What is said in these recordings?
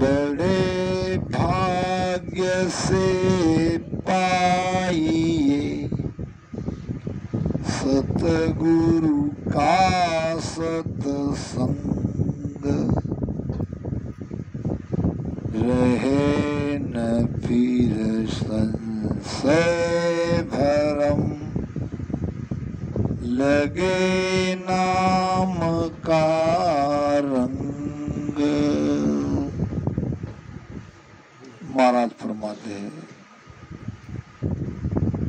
बड़े भाग्य से पाइए सतगुरु का सत्संग, रहे न फिर संशय भरम, लगे नाम का रंग। महाराज फरमाते हैं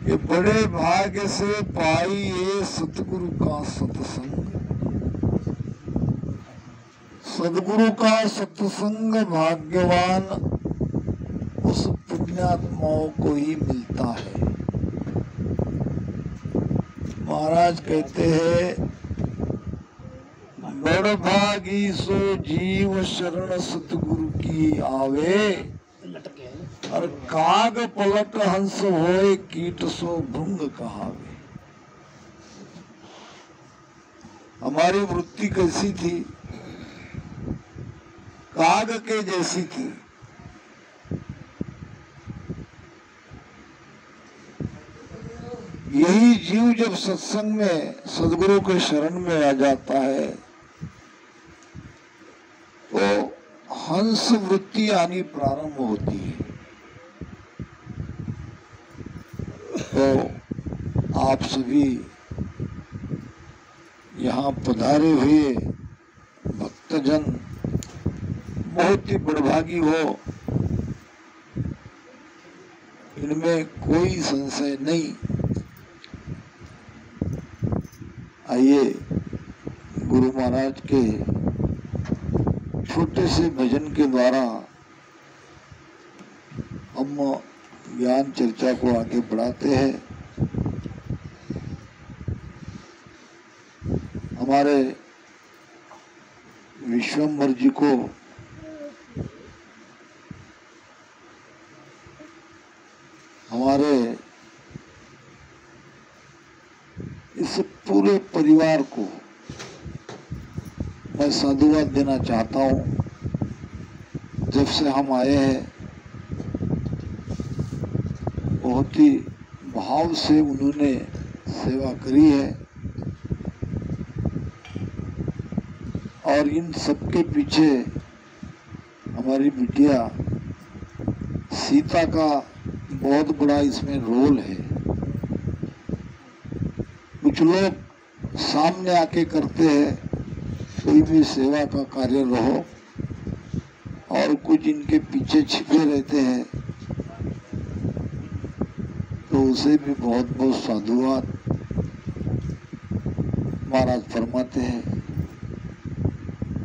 कि बड़े भाग्य से पाइए सतगुरु का सत्संग। सदगुरु का सत्संग भाग्यवान उस पुण्यात्माओं को ही मिलता है। महाराज कहते हैं बड़ भागी सो जीव शरण सतगुरु की आवे, और काग पलट हंस होए कीट सो भृंग कहावे। हमारी वृत्ति कैसी थी? काग के जैसी थी। यही जीव जब सत्संग में सदगुरु के शरण में आ जाता है तो हंस वृत्ति आनी प्रारंभ होती है। तो आप सभी यहाँ पधारे हुए भक्तजन बहुत ही बड़भागी हो, इनमें कोई संशय नहीं। आइए गुरु महाराज के छोटे से भजन के द्वारा हम ज्ञान चर्चा को आगे बढ़ाते हैं। हमारे विश्वम्भर जी को हमारे इस पूरे परिवार को मैं साधुवाद देना चाहता हूँ। जब से हम आए हैं बहुत ही भाव से उन्होंने सेवा करी है, और इन सबके पीछे हमारी बिटिया सीता का बहुत बड़ा इसमें रोल है। कुछ लोग सामने आके करते हैं कोई भी सेवा का कार्य रहो, और कुछ इनके पीछे छिपे रहते हैं, तो उसे भी बहुत बहुत साधुवाद। महाराज फरमाते हैं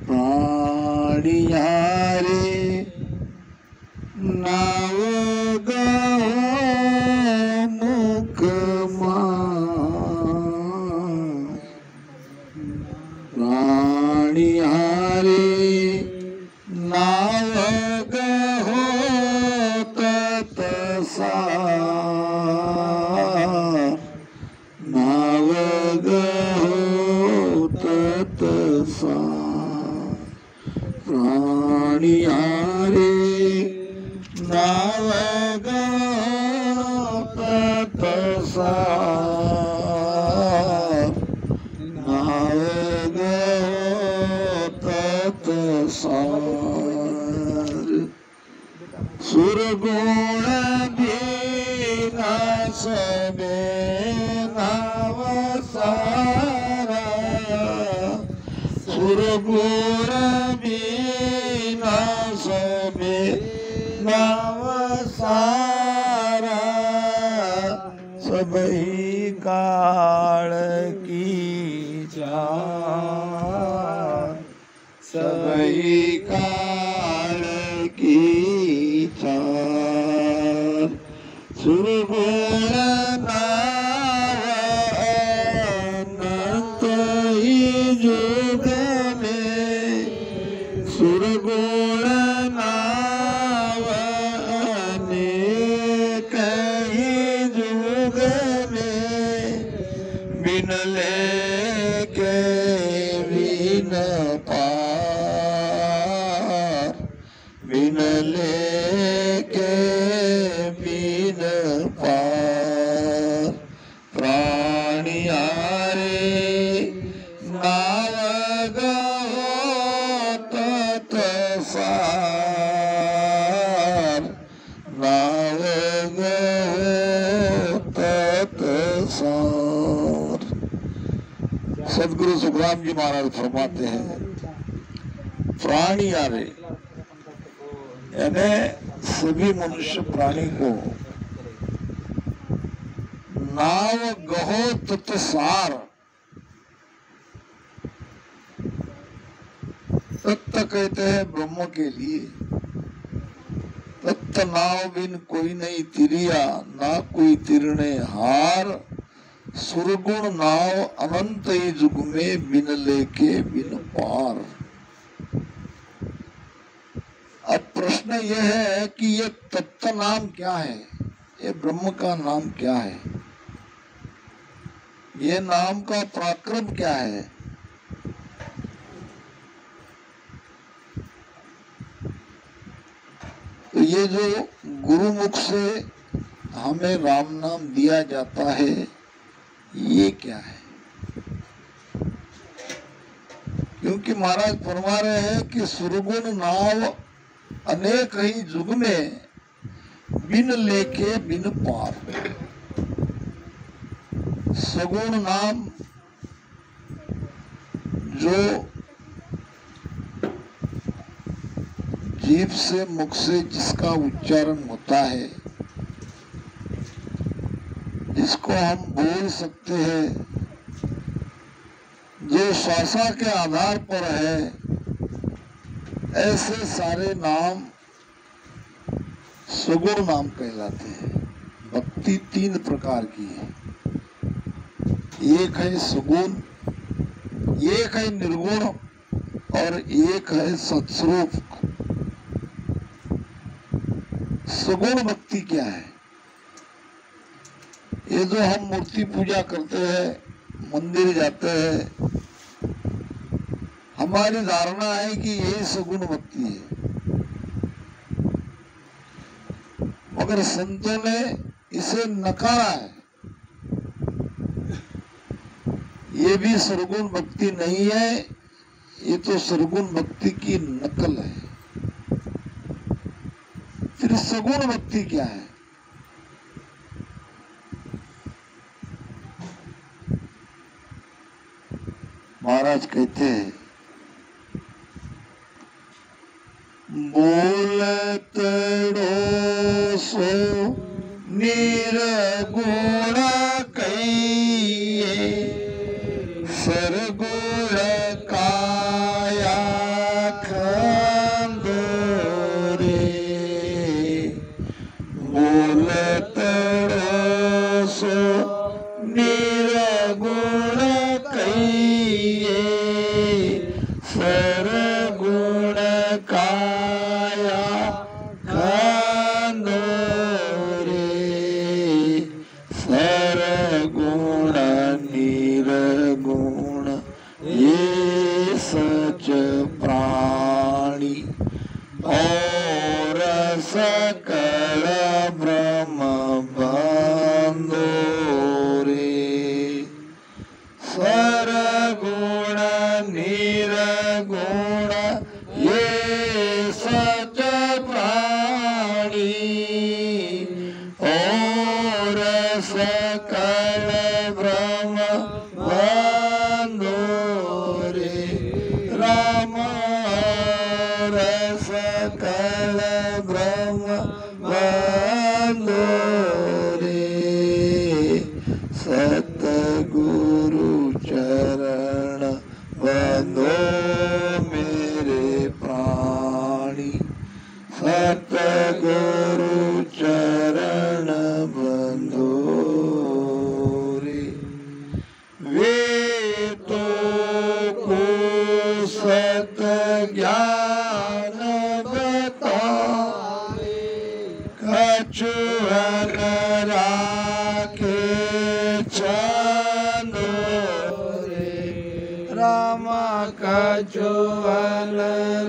प्राणिया रे नाव गाओ मुख प्राणिया रे नाव गहो तत्सार, नाव गहो तत्सार। प्राणिया रे नाव गहो तत्सार, नाव गहो तत्सार। सुरगुण विनाश में नाव सारा, सुरगुण विनाश में नाव सारा। सबही काल की चार, सबही काल की चार। सुरगुण नाव अनंत ही जुग में, सुरगुण नाव अनेक ही जुग में। बिन लेके बिन पार, बिन लेके बिन पार प्राणिया रे नाव गहो तत्सार नाव गहो तत्सार। सदगुरु सुखराम जी महाराज फरमाते हैं प्राणिया रे यानी सभी मनुष्य प्राणी को नाव गहो तत्सार तत्त कहते हैं ब्रह्म के लिए। तत्त नाव बिन कोई नहीं तिरिया ना कोई तिरने हार सुरगुण नाव अनंत ही जुग में बिन लेके बिन पार। अब प्रश्न यह है कि ये तत्व नाम क्या है, ये ब्रह्म का नाम क्या है, ये नाम का पराक्रम क्या है। तो ये जो गुरुमुख से हमें राम नाम दिया जाता है ये क्या है। क्योंकि महाराज फरमा रहे हैं कि सुरगुण नाव अनेक ही जुग में बिन लेके बिन पार। सगुण नाम जो जीभ से मुख से जिसका उच्चारण होता है, जिसको हम बोल सकते हैं, जो श्वासा के आधार पर है, ऐसे सारे नाम सगुण नाम कहलाते हैं। भक्ति तीन प्रकार की है, एक है सगुण, एक है निर्गुण और एक है सत्स्वरूप। सगुण भक्ति क्या है? ये जो हम मूर्ति पूजा करते हैं, मंदिर जाते हैं, हमारी धारणा है कि यही सगुण भक्ति है, मगर संतों ने इसे नकारा है। ये भी सरगुण भक्ति नहीं है, ये तो सरगुण भक्ति की नकल है। फिर सगुण भक्ति क्या है? महाराज कहते हैं बोलत सो निर्गुण कहिए सरगुण काया खंदोरे। बोलत सो निर्गुण कहिए सरगुण काया खंदोरे। सरगुण निर्गुण ये सच प्राणी और सकल ब्रह्म बंधो रे। सरगुण निर्गुण ये सच प्राणी और सकल ब्रह्म बंधो रे। राम और सकल ब्रह्म बंधो रे। सतगुरु चरण बंधो मेरे प्राणी। सतगुरु चरण बंधो रे। वे तो को सत ज्ञान बताए कछु राखे छंदो रे। राम कछु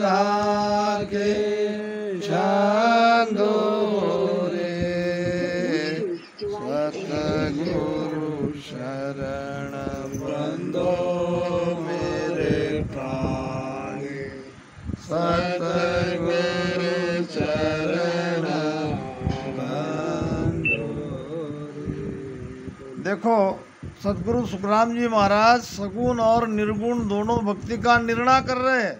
राखे छंदो सतगुरु चरण। देखो सतगुरु सुखराम जी महाराज सगुण और निर्गुण दोनों भक्ति का निर्णय कर रहे हैं।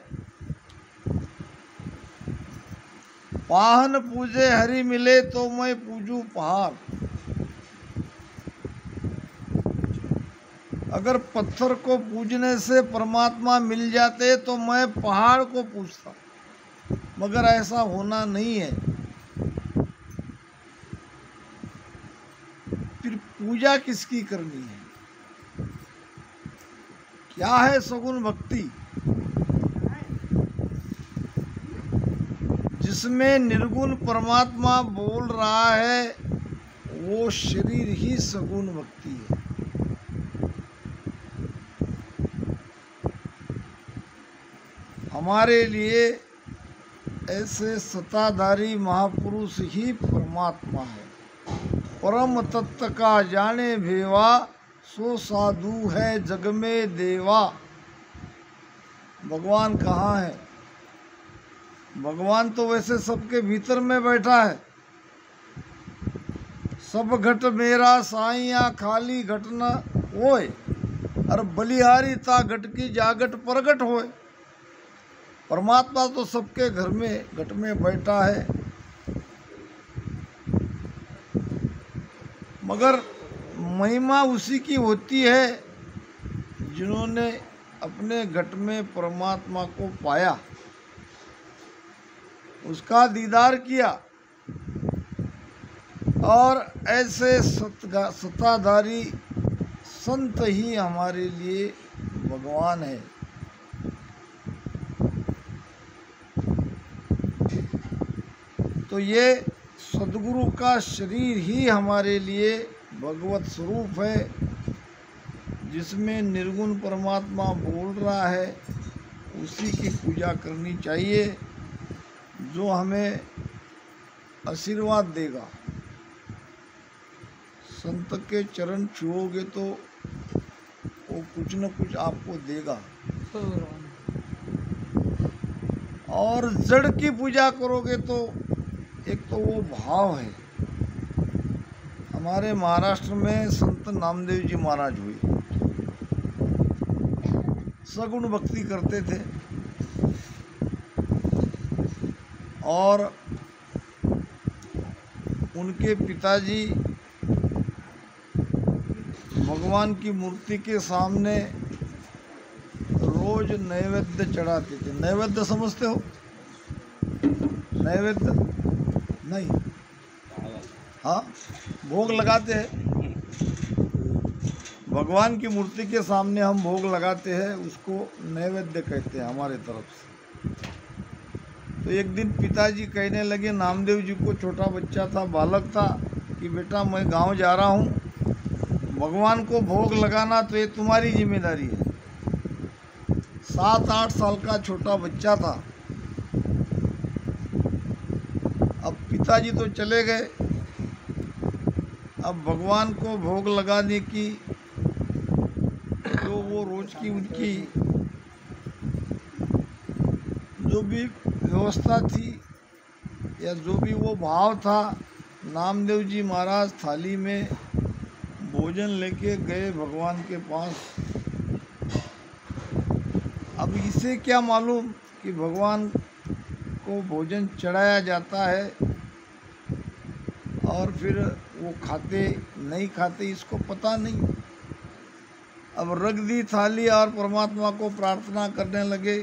पाहन पूजे हरि मिले तो मैं पूजू पहाड़। अगर पत्थर को पूजने से परमात्मा मिल जाते तो मैं पहाड़ को पूजता, मगर ऐसा होना नहीं है। फिर पूजा किसकी करनी है? क्या है सगुण भक्ति? जिसमें निर्गुण परमात्मा बोल रहा है वो शरीर ही सगुण भक्ति है। हमारे लिए ऐसे सत्ताधारी महापुरुष ही परमात्मा है। परम तत्व का जाने भेवा सो साधु है जग में देवा। भगवान कहाँ है? भगवान तो वैसे सबके भीतर में बैठा है। सब घट मेरा साइया खाली घट न होए, और बलिहारी ता घट की जागट प्रगट होए। परमात्मा तो सबके घर में घट में बैठा है, मगर महिमा उसी की होती है जिन्होंने अपने घट में परमात्मा को पाया, उसका दीदार किया। और ऐसे सत्ताधारी संत ही हमारे लिए भगवान है। तो ये सद्गुरु का शरीर ही हमारे लिए भगवत स्वरूप है, जिसमें निर्गुण परमात्मा बोल रहा है। उसी की पूजा करनी चाहिए जो हमें आशीर्वाद देगा। संत के चरण छुओगे तो वो कुछ न कुछ आपको देगा। और जड़ की पूजा करोगे तो एक तो वो भाव है। हमारे महाराष्ट्र में संत नामदेव जी महाराज हुए, सगुण भक्ति करते थे और उनके पिताजी भगवान की मूर्ति के सामने रोज नैवेद्य चढ़ाते थे। नैवेद्य समझते हो? नैवेद्य नहीं, हाँ, भोग लगाते हैं। भगवान की मूर्ति के सामने हम भोग लगाते हैं, उसको नैवेद्य कहते हैं हमारे तरफ से। तो एक दिन पिताजी कहने लगे नामदेव जी को, छोटा बच्चा था, बालक था, कि बेटा मैं गांव जा रहा हूँ, भगवान को भोग लगाना तो ये तुम्हारी जिम्मेदारी है। 7-8 साल का छोटा बच्चा था। अब पिताजी तो चले गए। अब भगवान को भोग लगाने की जो वो रोज की उनकी जो भी व्यवस्था थी या जो भी वो भाव था, नामदेव जी महाराज थाली में भोजन लेके गए भगवान के पास। अब इसे क्या मालूम कि भगवान को भोजन चढ़ाया जाता है और फिर वो खाते नहीं खाते, इसको पता नहीं। अब रख दी थाली और परमात्मा को प्रार्थना करने लगे,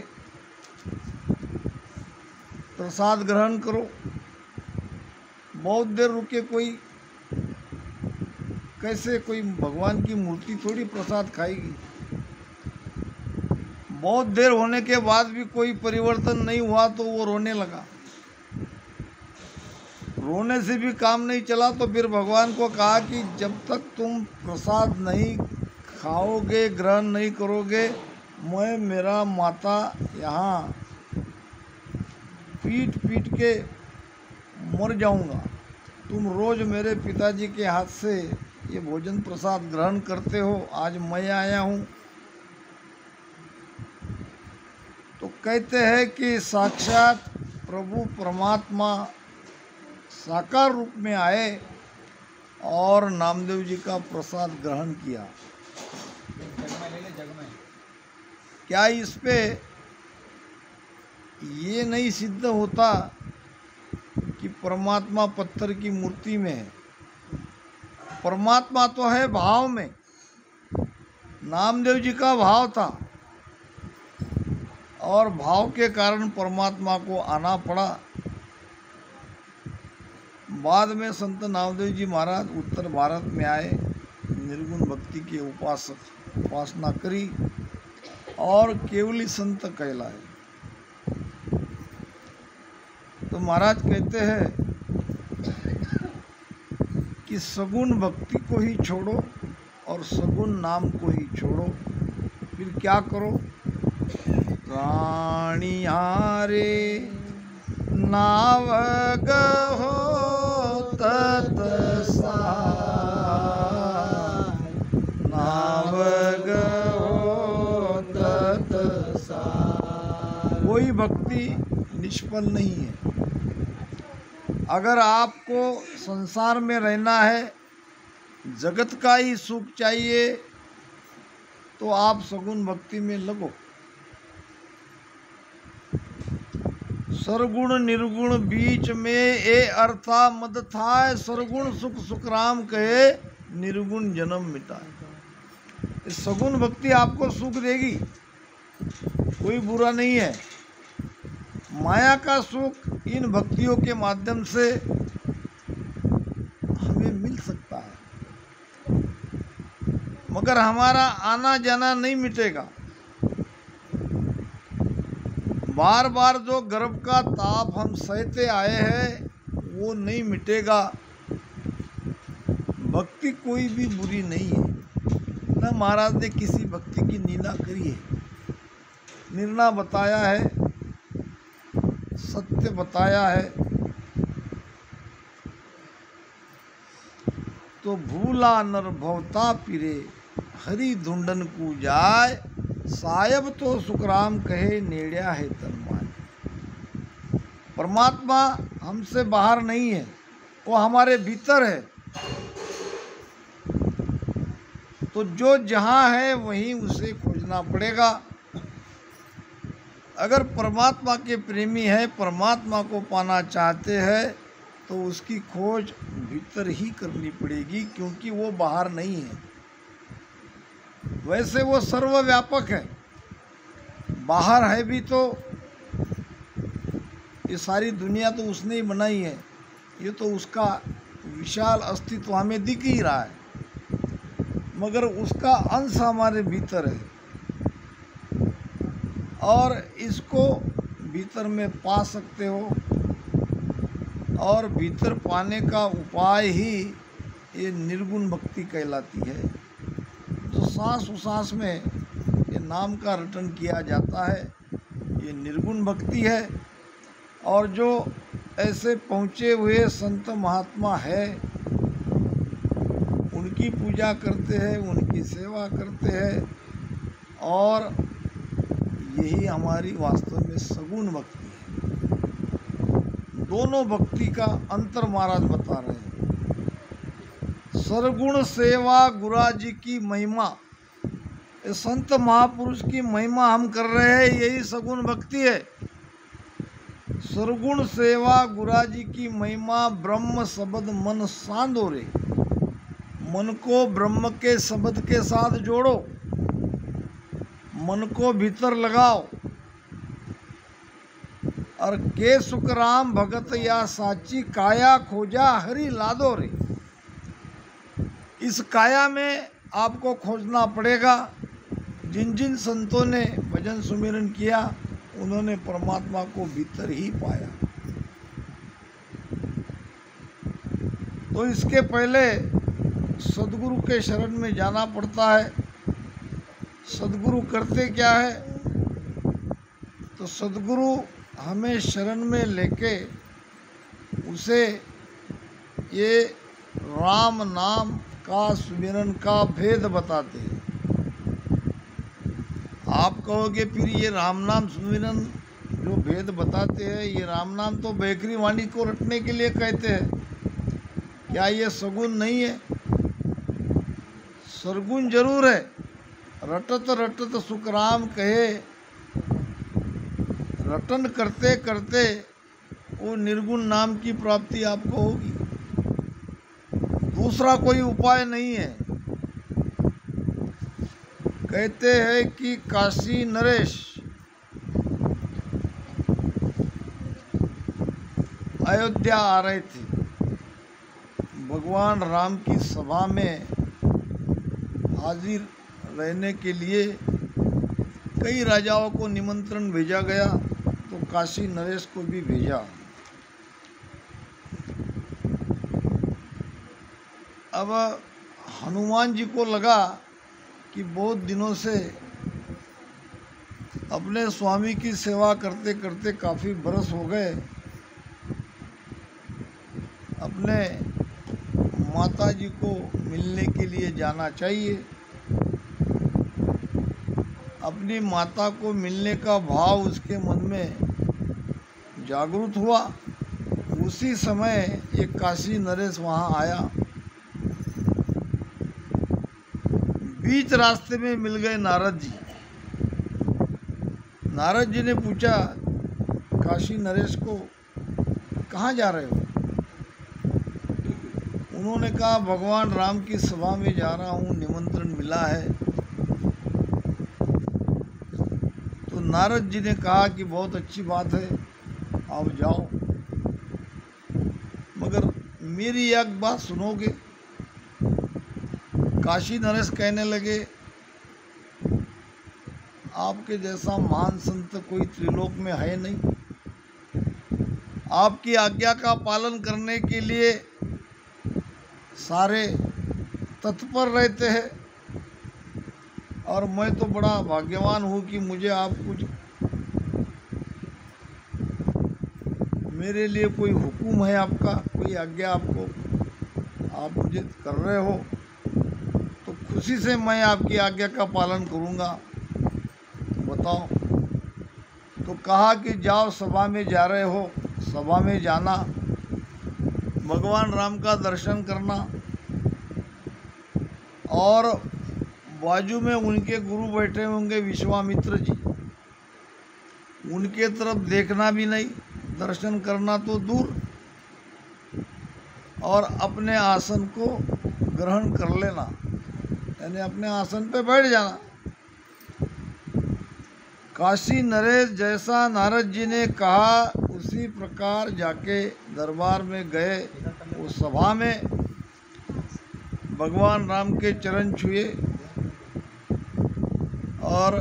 प्रसाद ग्रहण करो। बहुत देर रुके, कोई कैसे, कोई भगवान की मूर्ति थोड़ी प्रसाद खाएगी। बहुत देर होने के बाद भी कोई परिवर्तन नहीं हुआ तो वो रोने लगा। रोने से भी काम नहीं चला तो फिर भगवान को कहा कि जब तक तुम प्रसाद नहीं खाओगे, ग्रहण नहीं करोगे, मैं मेरा माता यहाँ पीट पीट के मर जाऊंगा। तुम रोज मेरे पिताजी के हाथ से ये भोजन प्रसाद ग्रहण करते हो, आज मैं आया हूँ। तो तो कहते हैं कि साक्षात प्रभु परमात्मा साकार रूप में आए और नामदेव जी का प्रसाद ग्रहण किया। क्या इस पे ये नहीं सिद्ध होता कि परमात्मा पत्थर की मूर्ति में है? परमात्मा तो है भाव में। नामदेव जी का भाव था और भाव के कारण परमात्मा को आना पड़ा। बाद में संत नामदेव जी महाराज उत्तर भारत में आए, निर्गुण भक्ति के उपासना करी और केवली संत कहलाए। तो महाराज कहते हैं कि सगुण भक्ति को ही छोड़ो और सगुण नाम को ही छोड़ो, फिर क्या करो? राणियारे नावग हो तत्साय, नावग हो तत्साय। कोई भक्ति निष्फल नहीं है। अगर आपको संसार में रहना है, जगत का ही सुख चाहिए, तो आप सगुण भक्ति में लगो। सरगुण निर्गुण बीच में ए अर्था मद थाय, सरगुण सुख सुखराम कहे निर्गुण जन्म मिटाए। सगुण भक्ति आपको सुख देगी, कोई बुरा नहीं है। माया का सुख इन भक्तियों के माध्यम से हमें मिल सकता है, मगर हमारा आना जाना नहीं मिटेगा। बार बार जो गर्भ का ताप हम सहते आए हैं वो नहीं मिटेगा। भक्ति कोई भी बुरी नहीं है, न महाराज ने किसी भक्ति की निंदा करी है। निर्णय बताया है, सत्य बताया है। तो भूला नर भवता पिरे, हरि ढूंढन को जाय, सायब तो सुखराम कहे नेड़िया है तन्माय। परमात्मा हमसे बाहर नहीं है, वो हमारे भीतर है। तो जो जहाँ है वहीं उसे खोजना पड़ेगा। अगर परमात्मा के प्रेमी है, परमात्मा को पाना चाहते हैं, तो उसकी खोज भीतर ही करनी पड़ेगी, क्योंकि वो बाहर नहीं है। वैसे वो सर्वव्यापक है, बाहर है भी तो ये सारी दुनिया तो उसने ही बनाई है। ये तो उसका विशाल अस्तित्व हमें दिख ही रहा है, मगर उसका अंश हमारे भीतर है और इसको भीतर में पा सकते हो। और भीतर पाने का उपाय ही ये निर्गुण भक्ति कहलाती है। जो सांस उसांस में ये नाम का रटन किया जाता है, ये निर्गुण भक्ति है। और जो ऐसे पहुँचे हुए संत महात्मा है, उनकी पूजा करते हैं, उनकी सेवा करते हैं, और यही हमारी वास्तव में सगुण भक्ति है। दोनों भक्ति का अंतर महाराज बता रहे हैं। सरगुण सेवा गुरा जी की महिमा, संत महापुरुष की महिमा हम कर रहे हैं, यही सगुण भक्ति है। सरगुण सेवा गुरा जी की महिमा, ब्रह्म शब्द मन सांदोरे, मन को ब्रह्म के शब्द के साथ जोड़ो, मन को भीतर लगाओ, और के सुखराम भगत या साची काया खोजा हरि लादो रे। इस काया में आपको खोजना पड़ेगा। जिन जिन संतों ने भजन सुमिरन किया, उन्होंने परमात्मा को भीतर ही पाया। तो इसके पहले सदगुरु के शरण में जाना पड़ता है। सदगुरु करते क्या है? तो सदगुरु हमें शरण में लेके उसे ये राम नाम का सुमिरन का भेद बताते हैं। आप कहोगे फिर ये राम नाम सुमिरन जो भेद बताते हैं, ये राम नाम तो बेकरी वाणी को रटने के लिए कहते हैं, क्या ये सगुन नहीं है? सरगुन जरूर है। रटत रटत सुखराम कहे, रटन करते करते वो निर्गुण नाम की प्राप्ति आपको होगी। दूसरा कोई उपाय नहीं है। कहते हैं कि काशी नरेश अयोध्या आ रहे थे, भगवान राम की सभा में हाजिर रहने के लिए कई राजाओं को निमंत्रण भेजा गया, तो काशी नरेश को भी भेजा। अब हनुमान जी को लगा कि बहुत दिनों से अपने स्वामी की सेवा करते करते काफ़ी बरस हो गए, अपने माता जी को मिलने के लिए जाना चाहिए। अपनी माता को मिलने का भाव उसके मन में जागृत हुआ। उसी समय एक काशी नरेश वहाँ आया। बीच रास्ते में मिल गए नारद जी। नारद जी ने पूछा काशी नरेश को, कहाँ जा रहे हो? उन्होंने कहा भगवान राम की सभा में जा रहा हूँ, निमंत्रण मिला है। तो नारद जी ने कहा कि बहुत अच्छी बात है, आप जाओ, मगर मेरी एक बात सुनोगे? काशी नरेश कहने लगे, आपके जैसा महान संत कोई त्रिलोक में है नहीं। आपकी आज्ञा का पालन करने के लिए सारे तत्पर रहते हैं, और मैं तो बड़ा भाग्यवान हूँ कि मुझे आप कुछ मेरे लिए कोई हुक्म है आपका, कोई आज्ञा आपको आप मुझे कर रहे हो, तो खुशी से मैं आपकी आज्ञा का पालन करूँगा, बताओ। तो कहा कि जाओ, सभा में जा रहे हो, सभा में जाना, भगवान राम का दर्शन करना, और बाजू में उनके गुरु बैठे होंगे विश्वामित्र जी, उनके तरफ देखना भी नहीं, दर्शन करना तो दूर, और अपने आसन को ग्रहण कर लेना, यानी अपने आसन पे बैठ जाना। काशी नरेश जैसा नारद जी ने कहा उसी प्रकार जाके दरबार में गए। वो सभा में भगवान राम के चरण छुए, और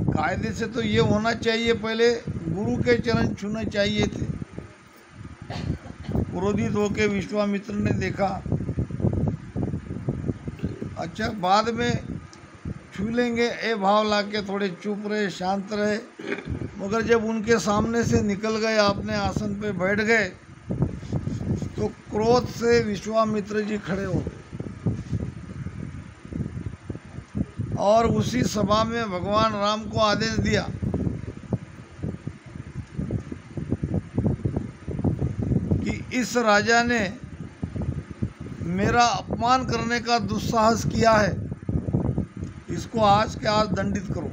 कायदे से तो ये होना चाहिए, पहले गुरु के चरण छूने चाहिए थे। क्रोधित होकर विश्वामित्र ने देखा, अच्छा बाद में छू लेंगे, ए भाव लाके थोड़े चुप रहे, शांत रहे, मगर जब उनके सामने से निकल गए, अपने आसन पे बैठ गए, तो क्रोध से विश्वामित्र जी खड़े हो गए, और उसी सभा में भगवान राम को आदेश दिया कि इस राजा ने मेरा अपमान करने का दुस्साहस किया है, इसको आज के आज दंडित करो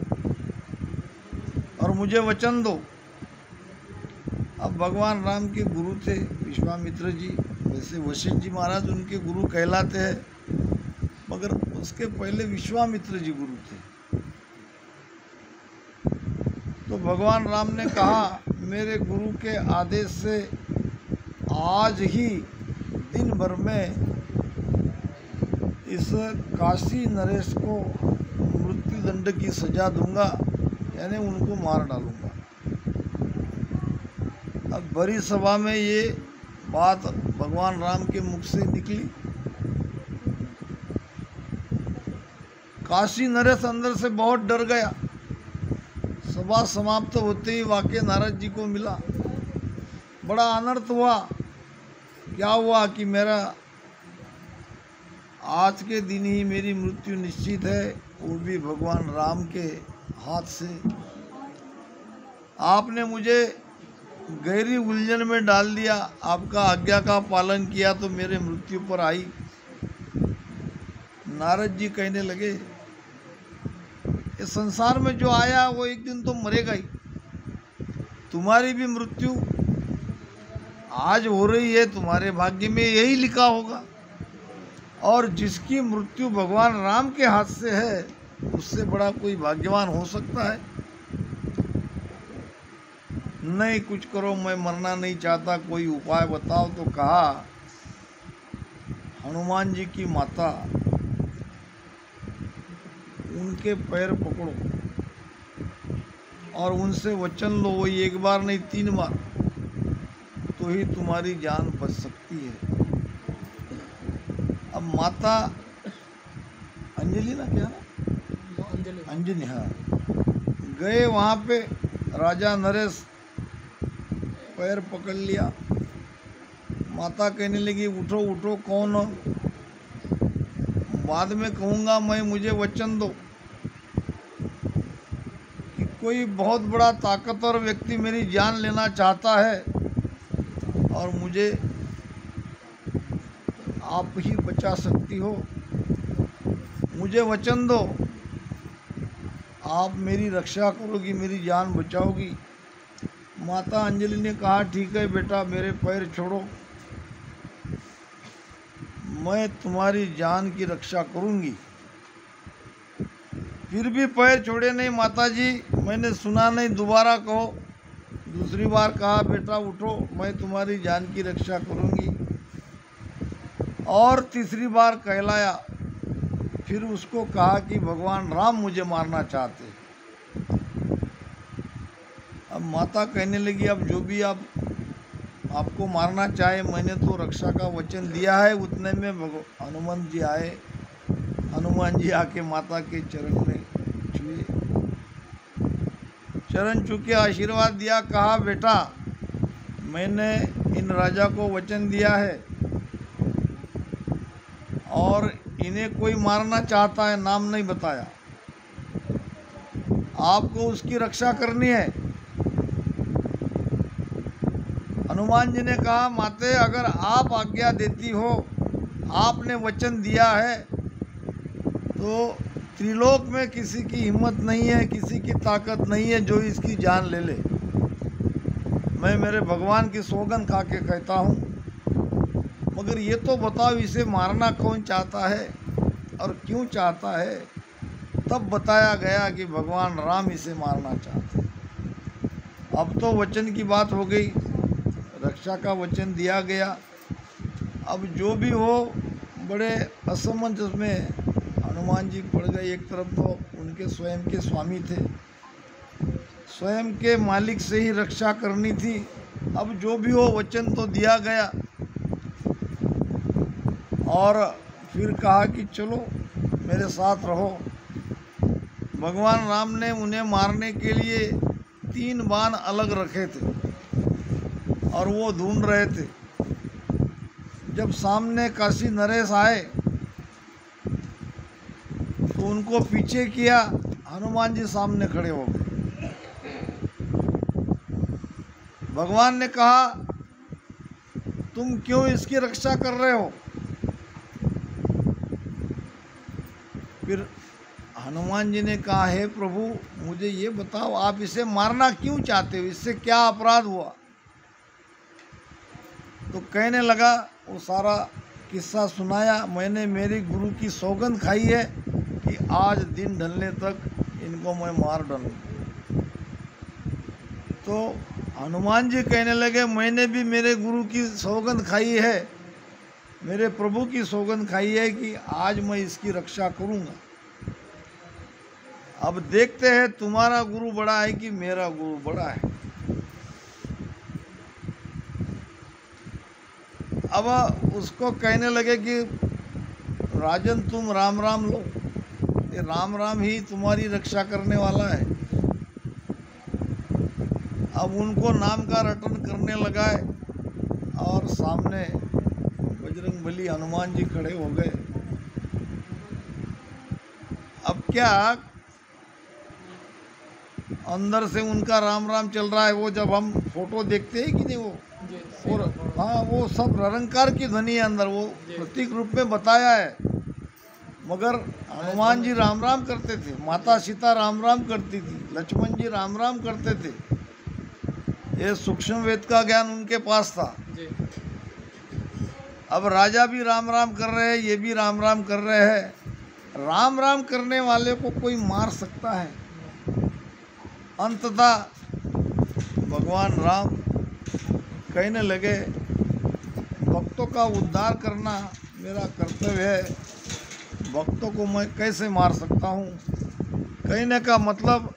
और मुझे वचन दो। अब भगवान राम के गुरु थे विश्वामित्र जी, वैसे वशिष्ठ जी महाराज उनके गुरु कहलाते हैं, मगर उसके पहले विश्वामित्र जी गुरु थे। तो भगवान राम ने कहा, मेरे गुरु के आदेश से आज ही दिन भर में इस काशी नरेश को मृत्यु दंड की सजा दूंगा, यानी उनको मार डालूंगा। अब बड़ी सभा में ये बात भगवान राम के मुख से निकली। काशी नरेश अंदर से बहुत डर गया। सभा समाप्त होते ही वाकई नारद जी को मिला, बड़ा अनर्थ हुआ। क्या हुआ कि मेरा आज के दिन ही मेरी मृत्यु निश्चित है, वो भी भगवान राम के हाथ से। आपने मुझे गहरी उलझन में डाल दिया, आपका आज्ञा का पालन किया तो मेरे मृत्यु पर आई। नारद जी कहने लगे, इस संसार में जो आया वो एक दिन तो मरेगा ही। तुम्हारी भी मृत्यु आज हो रही है, तुम्हारे भाग्य में यही लिखा होगा। और जिसकी मृत्यु भगवान राम के हाथ से है, उससे बड़ा कोई भाग्यवान हो सकता है? नहीं, कुछ करो, मैं मरना नहीं चाहता, कोई उपाय बताओ। तो कहा, हनुमान जी की माता, उनके पैर पकड़ो और उनसे वचन लो, वो एक बार नहीं 3 बार, तो ही तुम्हारी जान बच सकती है। अब माता अंजलि ना, क्या ना, अंजलि, हाँ, गए वहाँ पे। राजा नरेश पैर पकड़ लिया। माता कहने लगी, उठो उठो, कौन हो? बाद में कहूँगा मैं, मुझे वचन दो कि कोई बहुत बड़ा ताकतवर व्यक्ति मेरी जान लेना चाहता है और मुझे आप ही बचा सकती हो। मुझे वचन दो, आप मेरी रक्षा करोगी, मेरी जान बचाओगी। माता अंजलि ने कहा, ठीक है बेटा, मेरे पैर छोड़ो, मैं तुम्हारी जान की रक्षा करूंगी। फिर भी पैर छोड़े नहीं माता जी, मैंने सुना नहीं, दोबारा कहो। दूसरी बार कहा, बेटा उठो, मैं तुम्हारी जान की रक्षा करूंगी। और तीसरी बार कहलाया। फिर उसको कहा कि भगवान राम मुझे मारना चाहते। अब माता कहने लगी, अब जो भी आपको मारना चाहे, मैंने तो रक्षा का वचन दिया है। उतने में हनुमान जी आए। हनुमान जी आके माता के चरण में छुए, चरण छू के आशीर्वाद दिया। कहा, बेटा, मैंने इन राजा को वचन दिया है और इन्हें कोई मारना चाहता है, नाम नहीं बताया, आपको उसकी रक्षा करनी है। हनुमान जी ने कहा, माते, अगर आप आज्ञा देती हो, आपने वचन दिया है, तो त्रिलोक में किसी की हिम्मत नहीं है, किसी की ताकत नहीं है जो इसकी जान ले ले। मैं मेरे भगवान की सौगंध खा के कहता हूँ। मगर ये तो बताओ, इसे मारना कौन चाहता है और क्यों चाहता है? तब बताया गया कि भगवान राम इसे मारना चाहते हैं। अब तो वचन की बात हो गई, रक्षा का वचन दिया गया। अब जो भी हो, बड़े असमंजस में हनुमान जी पड़ गए। एक तरफ तो उनके स्वयं के स्वामी थे, स्वयं के मालिक से ही रक्षा करनी थी। अब जो भी हो, वचन तो दिया गया। और फिर कहा कि चलो मेरे साथ रहो। भगवान राम ने उन्हें मारने के लिए 3 बाण अलग रखे थे और वो ढूंढ रहे थे। जब सामने काशी नरेश आए तो उनको पीछे किया, हनुमान जी सामने खड़े हो गए। भगवान ने कहा, तुम क्यों इसकी रक्षा कर रहे हो? फिर हनुमान जी ने कहा, हे प्रभु, मुझे ये बताओ, आप इसे मारना क्यों चाहते हो? इससे क्या अपराध हुआ? तो कहने लगा, वो सारा किस्सा सुनाया। मैंने मेरी गुरु की सौगंध खाई है कि आज दिन ढलने तक इनको मैं मार डालूंगा। तो हनुमान जी कहने लगे, मैंने भी मेरे गुरु की सौगंध खाई है, मेरे प्रभु की सौगंध खाई है कि आज मैं इसकी रक्षा करूंगा। अब देखते हैं तुम्हारा गुरु बड़ा है कि मेरा गुरु बड़ा है। अब उसको कहने लगे कि राजन, तुम राम राम लो, ये राम राम ही तुम्हारी रक्षा करने वाला है। अब उनको नाम का रटन करने लगा है और सामने बजरंगबली हनुमान जी खड़े हो गए। अब क्या अंदर से उनका राम राम चल रहा है। वो जब हम फोटो देखते हैं कि नहीं, वो और हाँ, वो सब निरंकार की ध्वनि है अंदर, वो प्रतीक रूप में बताया है। मगर हनुमान जी राम राम करते थे, माता सीता राम राम करती थी, लक्ष्मण जी राम राम करते थे। ये सूक्ष्म वेद का ज्ञान उनके पास था। अब राजा भी राम राम कर रहे हैं, ये भी राम राम कर रहे हैं। राम राम करने वाले को कोई मार सकता है? अंततः भगवान राम कहने लगे, भक्तों का उद्धार करना मेरा कर्तव्य है, भक्तों को मैं कैसे मार सकता हूँ। कहने का मतलब